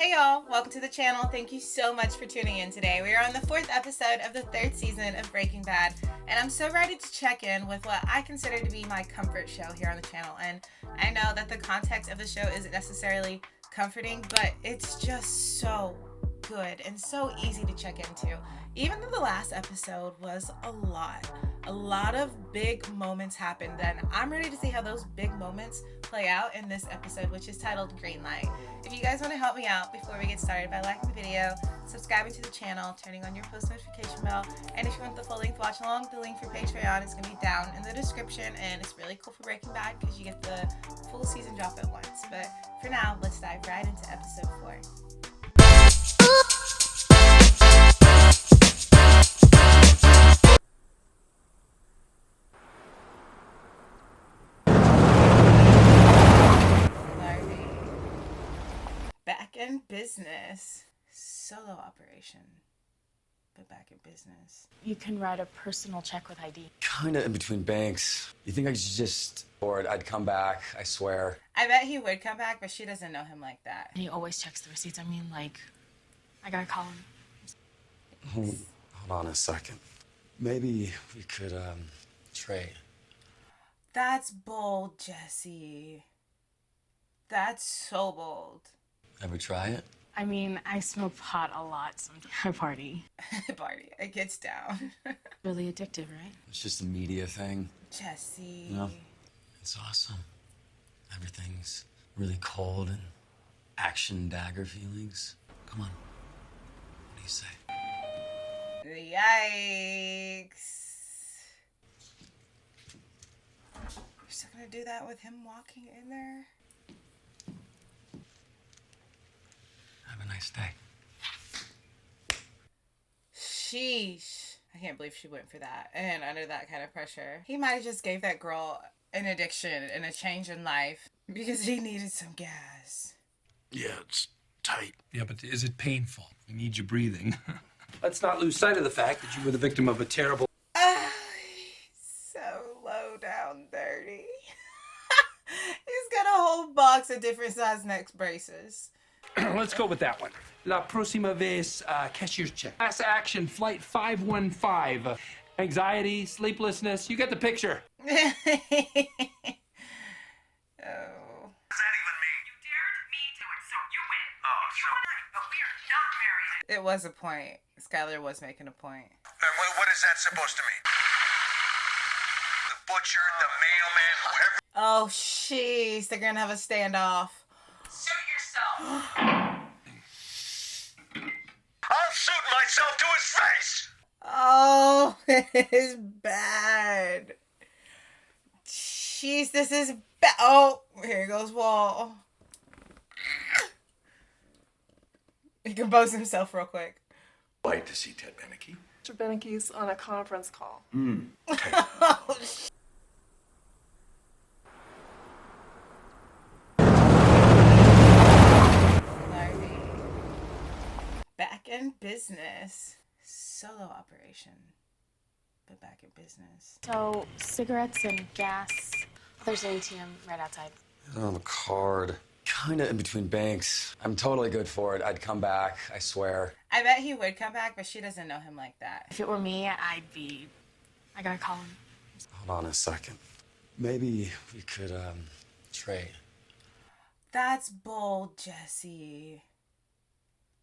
Hey y'all, welcome to the channel. Thank you so much for tuning in today. We are on the 4th episode of the 3rd season of Breaking Bad, and I'm so ready to check in with what I consider to be my comfort show here on the channel. And I know that the context of the show isn't necessarily comforting, but it's just so good and so easy to check into. Even though the last episode was a lot of big moments happened, then I'm ready to see how those big moments play out in this episode, which is titled Green Light. If you guys want to help me out before we get started by liking the video, subscribing to the channel, turning on your post notification bell, and if you want the full length watch along, the link for Patreon is going to be down in the description, and it's really cool for Breaking Bad because you get the full season drop at once. But for now, let's dive right into episode 4. Back in business. Solo operation, but back in business. You can write a personal check with ID. Kinda in between banks. You think I should just... Or I'd come back, I swear. I bet he would come back, but she doesn't know him like that. He always checks the receipts. I mean, like, I gotta call him. Hold on a second. Maybe we could, trade. That's bold, Jesse. That's so bold. Ever try it? I mean, I smoke pot a lot, so I party. Party. It gets down. Really addictive, right? It's just a media thing. Jesse. You know? It's awesome. Everything's really cold and action dagger feelings. Come on. What do you say? Yikes. You're still gonna do that with him walking in there? Have a nice day. Sheesh. I can't believe she went for that. And under that kind of pressure. He might have just gave that girl an addiction and a change in life because he needed some gas. Yeah, it's tight. Yeah, but is it painful? You need your breathing. Let's not lose sight of the fact that you were the victim of a terrible... So low down dirty. He's got a whole box of different size neck braces. Let's go with that one. La próxima vez, cashier's check. Last action, flight 515. Anxiety, sleeplessness, you get the picture. Oh. What does that even mean? You dared me to it, so you win. Oh, You and I, but we are not married. It was a point. Skylar was making a point. And what is that supposed to mean? The butcher, the mailman, whoever. Oh, jeez. They're gonna have a standoff. Suit yourself. I'll suit myself to his face. Oh, it is bad. Jeez, this is bad. Oh, here goes Walt. He composed himself real quick. Like to see Ted Beneke. Mr. Beneke's on a conference call. Oh, Larry. Back in business. Solo operation, but back in business. So, cigarettes and gas. There's an ATM right outside. It's on the card. Kinda in between banks. I'm totally good for it. I'd come back, I swear. I bet he would come back, but she doesn't know him like that. If it were me, I gotta call him. Hold on a second. Maybe we could, trade. That's bold, Jesse.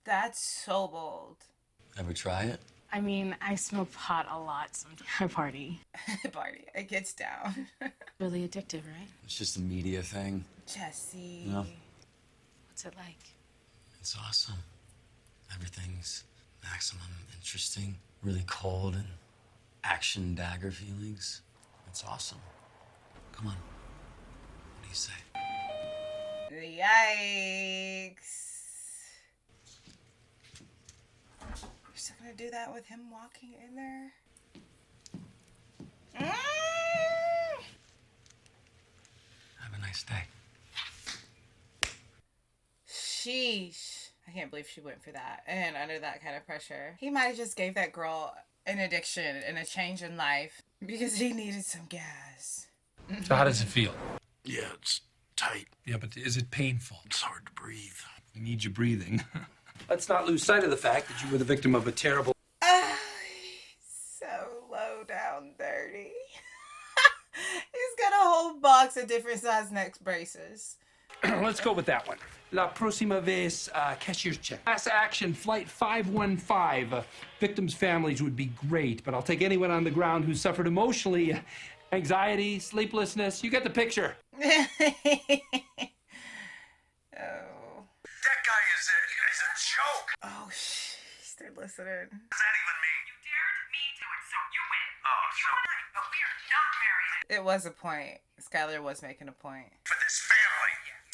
That's so bold. Ever try it? I mean, I smoke pot a lot, so I party. Party. It gets down. Really addictive, right? It's just a media thing. Jesse. You know? What's it like? It's awesome. Everything's maximum interesting, really cold and action dagger feelings. It's awesome. Come on. What do you say? Yikes. You're still gonna do that with him walking in there? Have a nice day. Sheesh. I can't believe she went for that. And under that kind of pressure. He might have just gave that girl an addiction and a change in life because he needed some gas. So how does it feel? Yeah, it's tight. Yeah, but is it painful? It's hard to breathe. You need your breathing. Let's not lose sight of the fact that you were the victim of a terrible... So low down dirty. He's got a whole box of different size neck braces. Let's go with that one. La próxima vez, cashier's check. Class action, flight 515. Victims' families would be great, but I'll take anyone on the ground who suffered emotionally. Anxiety, sleeplessness. You get the picture. Oh. That guy is a joke. Oh, jeez, they're listening. What does that even mean? You dared me to it, so you win. Oh, so... But we are not married. It was a point. Skylar was making a point. For this family.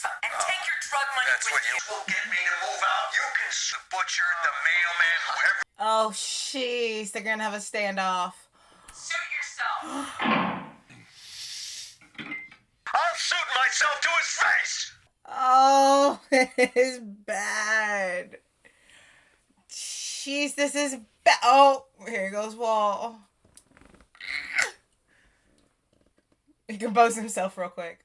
And take your drug money That's with what you will get me to move out. You can the butcher, the mailman, whoever. Oh, jeez, they're gonna have a standoff. Suit yourself. I'll shoot myself to his face. Oh, it is bad. Jeez, this is bad. Oh, here goes Walt. He composed himself real quick.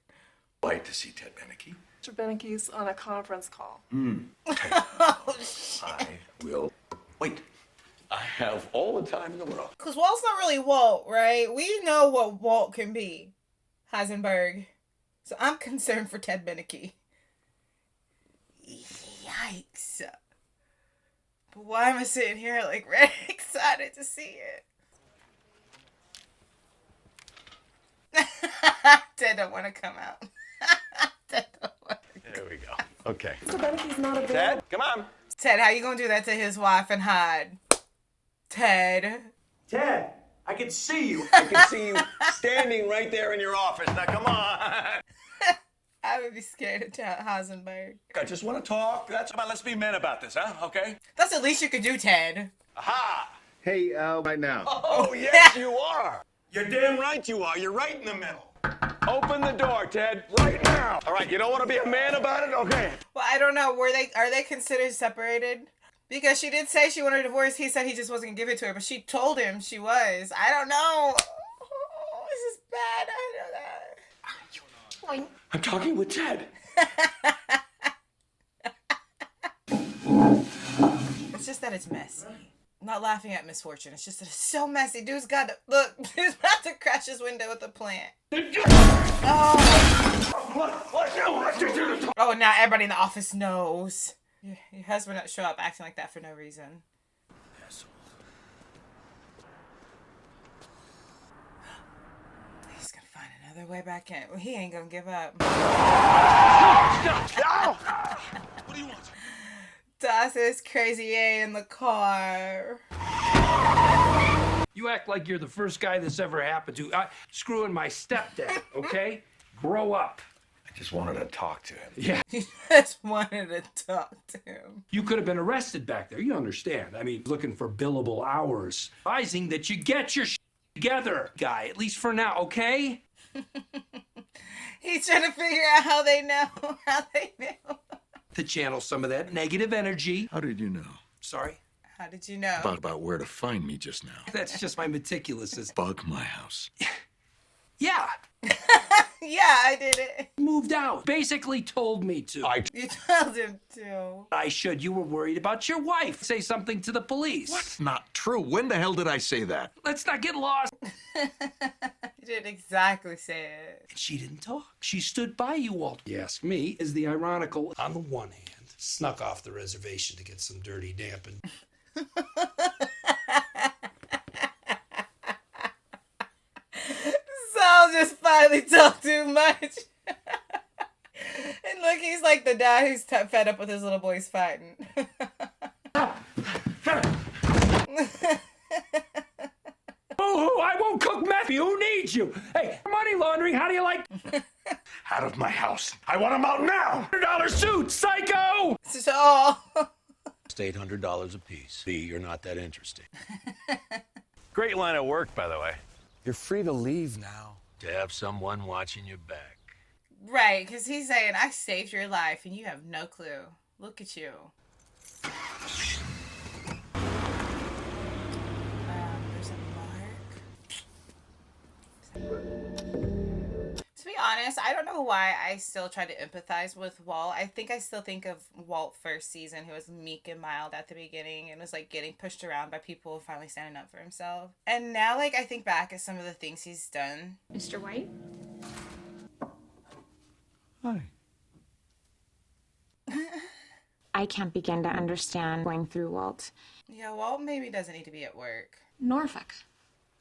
Like to see Ted Beneke. Mr. Beneke's on a conference call. Oh, shit. I will wait. I have all the time in the world. Because Walt's not really Walt, right? We know what Walt can be. Heisenberg. So I'm concerned for Ted Beneke. Yikes. But why am I sitting here like really excited to see it? Ted don't want to come out. Ted don't want to come. There we go. Okay. Mr. Beneke's not available. Ted, come on. Ted, how you gonna do that to his wife and hide? Ted. Ted, I can see you. I can see you standing right there in your office. Now, come on. I would be scared of Heisenberg. I just want to talk. That's about. Let's be men about this, huh? Okay. That's the least you could do, Ted. Aha! Hey, right now. Oh, yes, you are. You're damn right you are. You're right in the middle. Open the door, Ted, right now. All right, you don't want to be a man about it? Okay. Well, I don't know. Are they considered separated? Because she did say she wanted a divorce. He said he just wasn't gonna give it to her, but she told him she was. I don't know. Oh, this is bad. I know that. I'm talking with Ted. It's just that it's messy. I'm not laughing at misfortune. It's just that it's so messy. Dude's got to look. Dude's about to crash his window with a plant. Oh. Oh, now everybody in the office knows. Your husband not show up acting like that for no reason. He's gonna find another way back in. Well, he ain't gonna give up. What do you want? Das is crazy A in the car. You act like you're the first guy this ever happened to. Screwing my stepdad, okay? Grow up. I just wanted to talk to him. Yeah. You just wanted to talk to him. You could have been arrested back there. You understand. I mean, looking for billable hours. Advising that you get your together, guy, at least for now, okay? He's trying to figure out how they know. To channel some of that negative energy. How did you know? Sorry? How did you know? About where to find me just now. That's just my meticulousness. Bug my house. Yeah. Yeah, I did it. Moved out. Basically told me to. You told him to. I should. You were worried about your wife. Say something to the police. That's not true. When the hell did I say that? Let's not get lost. You didn't exactly say it. And she didn't talk. She stood by you, Walt. You ask me, is the ironical, on the one hand, snuck off the reservation to get some dirty damping. Sal just finally talked too much. And look, he's like the dad who's fed up with his little boys fighting. Boo-hoo, I won't cook meth. Who needs you? Hey, money laundering, how do you like? Out of my house. I want him out now. $100 suit, psycho! So, It's $800 a piece. B, you're not that interesting. Great line of work, by the way. You're free to leave now. To have someone watching your back. right, because he's saying, I saved your life and you have no clue. Look at you. There's a mark. To be honest, I don't know why I still try to empathize with Walt. I think I still think of Walt first season, who was meek and mild at the beginning and was like getting pushed around by people finally standing up for himself. And now, like, I think back at some of the things he's done. Mr. White? Hi. I can't begin to understand going through Walt. Yeah, Walt maybe doesn't need to be at work. Norfolk.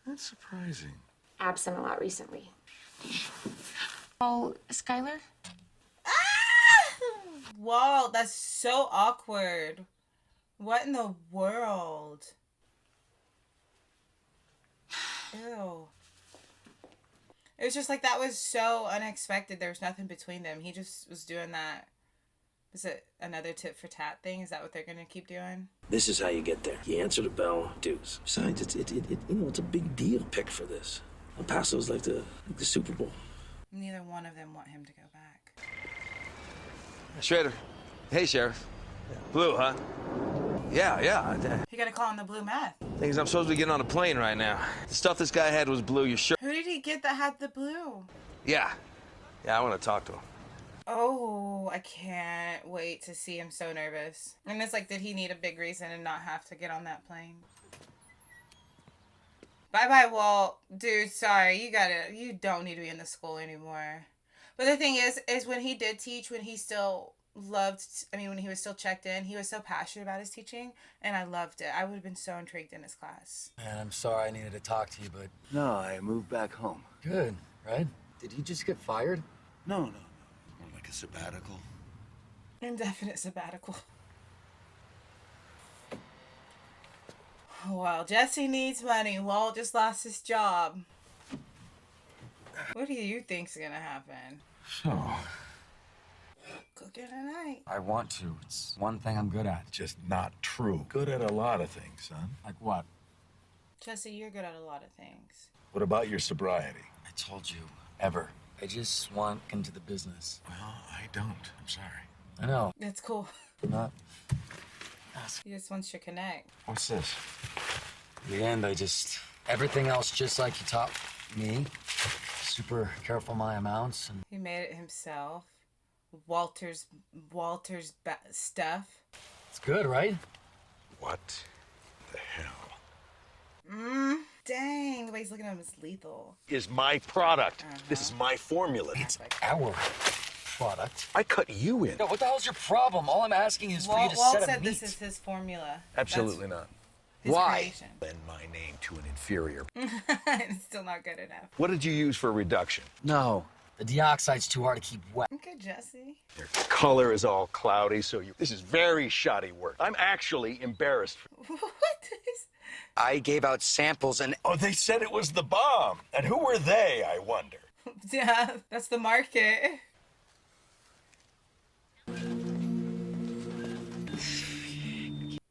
That's surprising. Absent a lot recently. Oh, Skylar? Walt, that's so awkward. What in the world? Ew. It was just like, that was so unexpected. There was nothing between them. He just was doing that. Is it another tit for tat thing? Is that what they're gonna keep doing? This is how you get there. You answer the bell, dues. Besides, it's a big deal pick for this. El Paso's like the Super Bowl. Neither one of them want him to go back. Schrader. Hey, Sheriff. Blue, huh? Yeah. You gotta call him the blue meth. Thing is, I'm supposed to be getting on a plane right now. The stuff this guy had was blue. You sure? Who did he get that had the blue? Yeah, I want to talk to him. Oh, I can't wait to see him so nervous. And it's like, did he need a big reason and not have to get on that plane? Bye-bye, Walt. Dude, sorry. You don't need to be in the school anymore. But the thing is when he did teach, when he still when he was still checked in, he was so passionate about his teaching, and I loved it. I would have been so intrigued in his class. Man, I'm sorry I needed to talk to you, but... No, I moved back home. Good, right? Did he just get fired? No. More like a sabbatical. Indefinite sabbatical. Well, Jesse needs money. Walt just lost his job. What do you think's gonna happen? So... Cooking tonight. I want to. It's one thing I'm good at. Just not true. Good at a lot of things, son. Like what? Jesse, you're good at a lot of things. What about your sobriety? I told you. Ever. I just want into the business. Well, I don't. I'm sorry. I know. That's cool. I'm not. He just wants to connect. What's this? In the end, everything else just like you taught me. Super careful my amounts and... He made it himself. Walter's stuff. It's good, right? What the hell? Dang, the way he's looking at him is lethal. Is my product. This is my formula. It's our product. I cut you in. No, what the hell's your problem? All I'm asking is for you to Walt set said a this meet. is his formula. Absolutely not. His Why? creation. Lend my name to an inferior. It's still not good enough. What did you use for reduction? No. The dioxide's too hard to keep wet. Okay, Jesse. Your color is all cloudy, so this is very shoddy work. I'm actually embarrassed. What is... I gave out samples and... Oh, they said it was the bomb. And who were they, I wonder? Yeah, that's the market.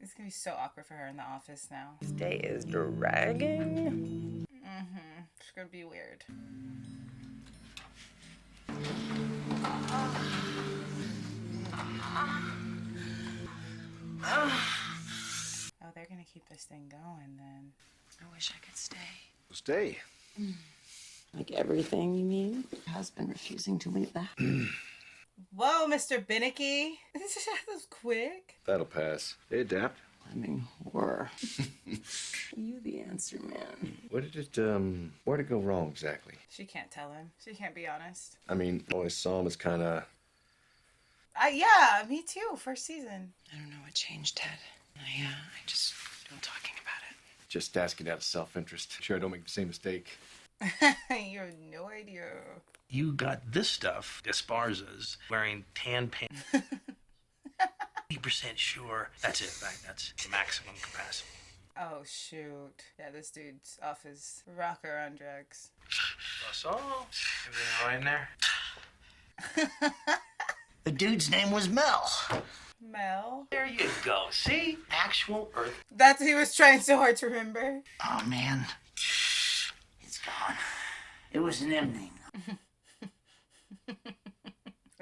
It's gonna be so awkward for her in the office now. This day is dragging. It's gonna be weird. Oh, they're gonna keep this thing going then. I wish I could stay. Stay. Like everything, you mean? Husband refusing to leave the Whoa, Mr. Binnicky. That was quick. That'll pass. They adapt. I mean, were. You the answer, man. Where'd it go wrong exactly? She can't tell him. She can't be honest. I mean, I always saw him as kind of... Yeah, me too. First season. I don't know what changed, Ted. I just don't talking about it. just asking out of self-interest. Sure I don't make the same mistake. You have no idea. You got this stuff, Esparza's, wearing tan pants. 80% sure. That's it, right? That's maximum capacity. Oh, shoot. Yeah, this dude's off his rocker on drugs. That's all. Everything all right in there? The dude's name was Mel. Mel? There you go. See? Actual Earth. That's what he was trying so hard to remember. Oh, man. It's gone. It was an ending.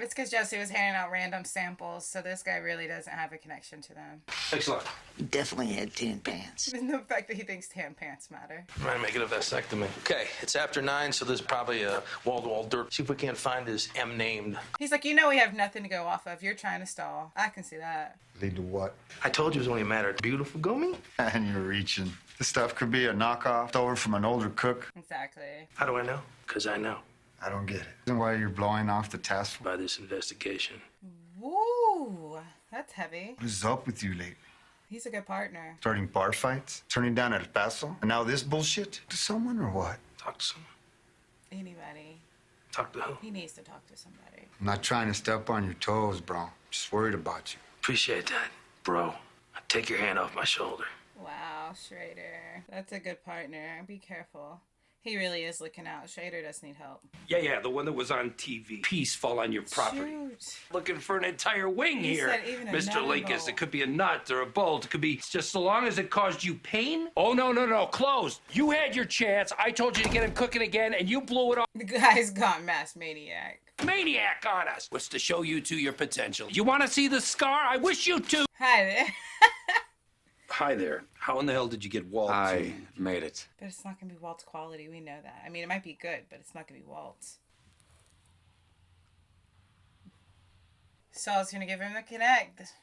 It's because Jesse was handing out random samples, so this guy really doesn't have a connection to them. Thanks a lot. He definitely had tan pants. And the fact that he thinks tan pants matter. I'm trying to make it a vasectomy. Okay, it's after 9, so there's probably a wall-to-wall dirt. See if we can't find his M named. He's like, you know we have nothing to go off of. You're trying to stall. I can see that. Lead to what? I told you it was only a matter of beautiful gummy. And you're reaching. This stuff could be a knockoff over from an older cook. Exactly. How do I know? Because I know. I don't get it. Isn't why you're blowing off the task force? By this investigation. Woo! That's heavy. What is up with you lately? He's a good partner. Starting bar fights? Turning down El Paso? And now this bullshit? To someone or what? Talk to someone. Anybody. Talk to who? He needs to talk to somebody. I'm not trying to step on your toes, bro. Just worried about you. Appreciate that, bro. Take your hand off my shoulder. Wow, Schrader. That's a good partner. Be careful. He really is looking out. Schrader does need help. Yeah, the one that was on TV. Peace fall on your property. Shoot. Looking for an entire wing He here, said even a Mr. nut Linkus. bolt. It could be a nut or a bolt. It could be just so long as it caused you pain. Oh, no, closed. You had your chance. I told you to get him cooking again, and you blew it off. The guy's gone mass maniac. Maniac on us. What's to show you to your potential? You want to see the scar? I wish you to. Hi there. Hi there. How in the hell did you get Walt? I made it. But it's not going to be Walt's quality. We know that. I mean, it might be good, but it's not going to be Walt's. Saul's going to give him the connect.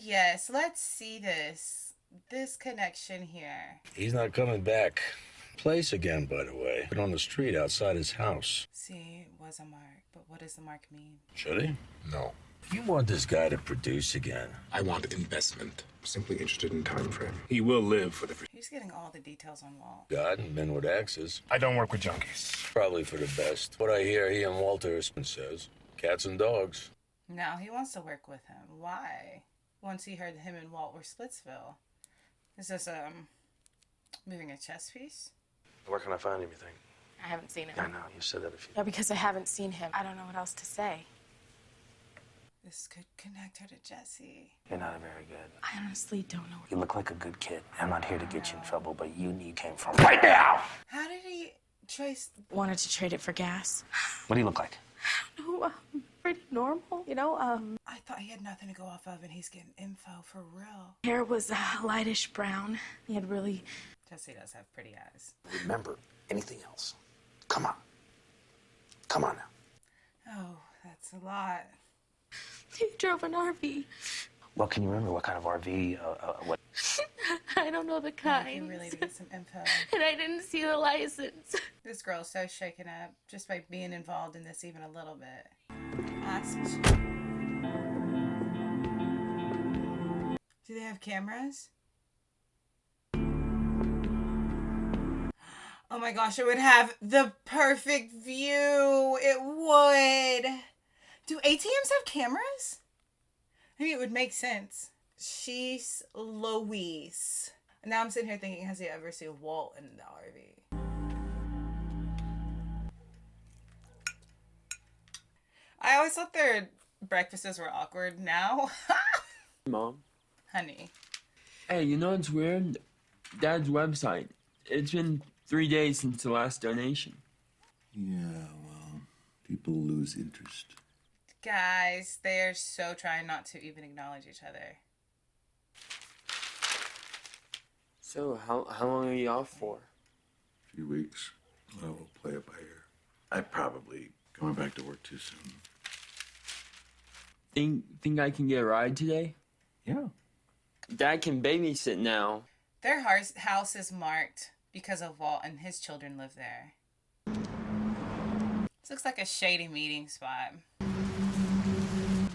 Yes. Let's see this. This connection here. He's not coming back. Place again, by the way. But on the street outside his house. See, it was a mark. But what does the mark mean? Should he? No. You want this guy to produce again. I want investment. I'm simply interested in time frame. He will live for the... He's getting all the details on Walt. God and men with axes. I don't work with junkies. Probably for the best. What I hear he and Walter says. Cats and dogs. No, he wants to work with him. Why? Once he heard him and Walt were Splitsville. Is this, moving a chess piece? Where can I find him, you think? I haven't seen him. I know, you said that a few... Yeah, because I haven't seen him. I don't know what else to say. This could connect her to Jesse. You're not very good. I honestly don't know. You look like a good kid. I'm not here to get you in trouble, but you came from right now. How did he trace... Wanted to trade it for gas. What do you look like? No, pretty normal, you know. I thought he had nothing to go off of, and he's getting info for real. Hair was lightish brown. He had really... Jesse does have pretty eyes. Remember anything else? Come on. Come on now. Oh, that's a lot. He drove an RV. Well, can you remember what kind of RV, what? I don't know the kind. You really need some info. And I didn't see the license. This girl's so shaken up just by being involved in this even a little bit. Ask. Do they have cameras? Oh my gosh, it would have the perfect view. It would. Do ATMs have cameras? I mean, it would make sense. She's Louise. And now I'm sitting here thinking, has he ever seen Walt in the RV? I always thought their breakfasts were awkward. Now, Mom. honey. Hey, you know what's weird? Dad's website. It's been 3 days since the last donation. Yeah, well, people lose interest. Guys, they are so trying not to even acknowledge each other. So, how long are you off for? A few weeks. Well, we'll play it by ear. I probably going back to work too soon. Think I can get a ride today? Yeah. Dad can babysit now. Their house is marked because of Walt, and his children live there. This looks like a shady meeting spot.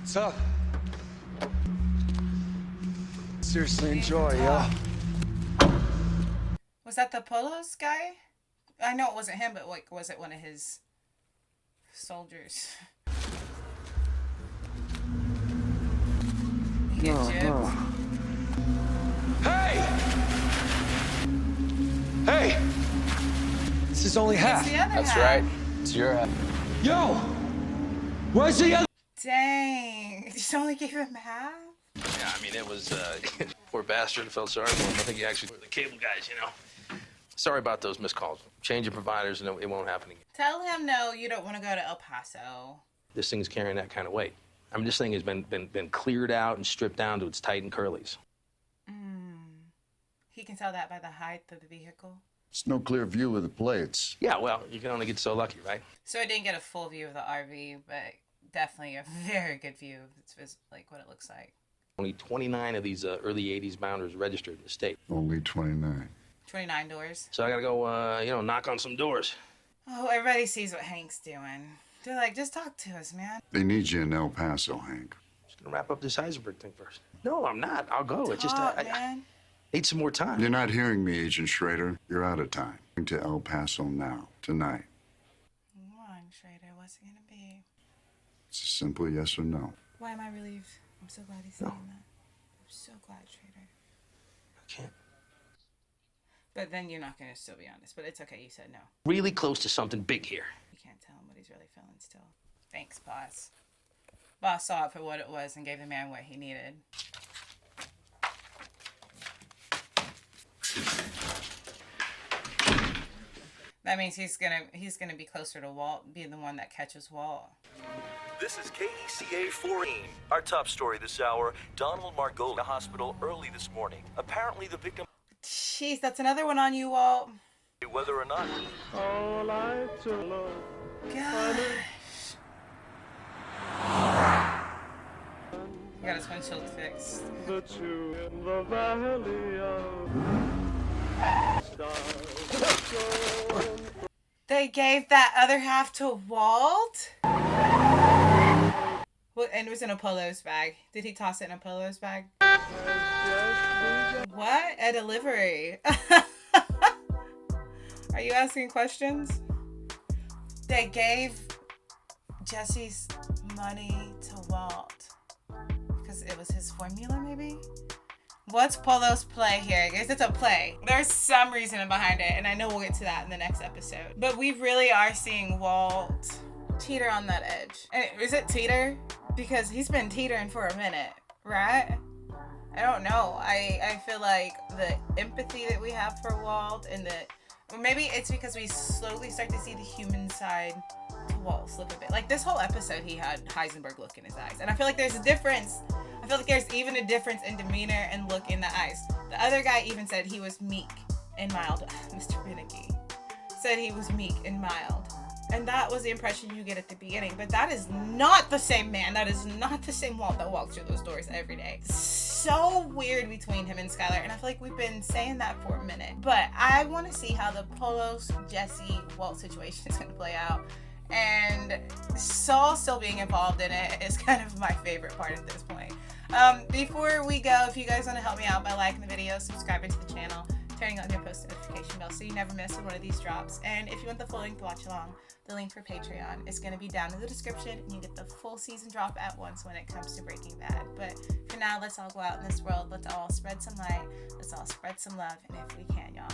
What's up? Seriously, enjoy, yo. Was that the Polos guy? I know it wasn't him, but like, was it one of his soldiers? No. Hey! Hey! This is only half. the other That's half. right. It's your half. Yo! Where's the other? Dang. Just only gave him half? Yeah, I mean, it was, poor bastard felt sorry for him. I think he actually, the cable guys, you know. Sorry about those missed calls. Change of providers and it won't happen again. Tell him no, you don't want to go to El Paso. This thing's carrying that kind of weight. I mean, this thing has been cleared out and stripped down to its tight and curlies. He can tell that by the height of the vehicle. It's no clear view of the plates. Yeah, well, you can only get so lucky, right? So I didn't get a full view of the RV, but definitely a very good view of like what it looks like. Only 29 of these early 80s Bounders registered in the state. Only 29. 29 doors. So I gotta go, knock on some doors. Oh, everybody sees what Hank's doing. They're like, just talk to us, man. They need you in El Paso, Hank. Just gonna wrap up this Heisenberg thing first. No, I'm not. I'll go. It's just, I need some more time. You're not hearing me, Agent Schrader. You're out of time. Going to El Paso now, tonight. Come on, Schrader. What's it gonna be? It's a simple yes or no. Why am I relieved? I'm so glad he's saying that. I'm so glad, Schrader. I can't. But then you're not gonna still be honest. But it's okay. You said no. Really close to something big here. You can't tell him what he's really feeling still. Thanks, boss. Boss saw it for what it was and gave the man what he needed. That means he's gonna be closer to Walt, being the one that catches Walt. This is KECA 14. Our top story this hour, Donald Margot in the hospital early this morning. Apparently the victim... Jeez, that's another one on you, Walt. Whether or not... Gosh. He got his windshield fixed. The two in the valley of... They gave that other half to Walt? Well, and it was in a Polo's bag. Did he toss it in a Polo's bag? What? A delivery. Are you asking questions? They gave Jesse's money to Walt because it was his formula, maybe? What's Polo's play here? Guys, it's a play. There's some reason behind it, and I know we'll get to that in the next episode. But we really are seeing Walt teeter on that edge. And is it teeter? Because he's been teetering for a minute, right? I don't know. I feel like the empathy that we have for Walt and or maybe it's because we slowly start to see the human side to Walt slip a bit. Like this whole episode, he had Heisenberg look in his eyes. And I feel like there's a difference. I feel like there's even a difference in demeanor and look in the eyes. The other guy even said he was meek and mild. Mr. Beneke said he was meek and mild. And that was the impression you get at the beginning. But that is not the same man. That is not the same Walt that walks through those doors every day. So weird between him and Skylar. And I feel like we've been saying that for a minute. But I want to see how the Polos, Jesse, Walt situation is going to play out. And Saul still being involved in it is kind of my favorite part at this point. Before we go, if you guys want to help me out by liking the video, subscribing to the channel, turning on your post notification bell so you never miss when one of these drops. And if you want the full link to watch along, the link for Patreon is going to be down in the description, and you get the full season drop at once when it comes to Breaking Bad. But for now, let's all go out in this world. Let's all spread some light. Let's all spread some love. And if we can, y'all,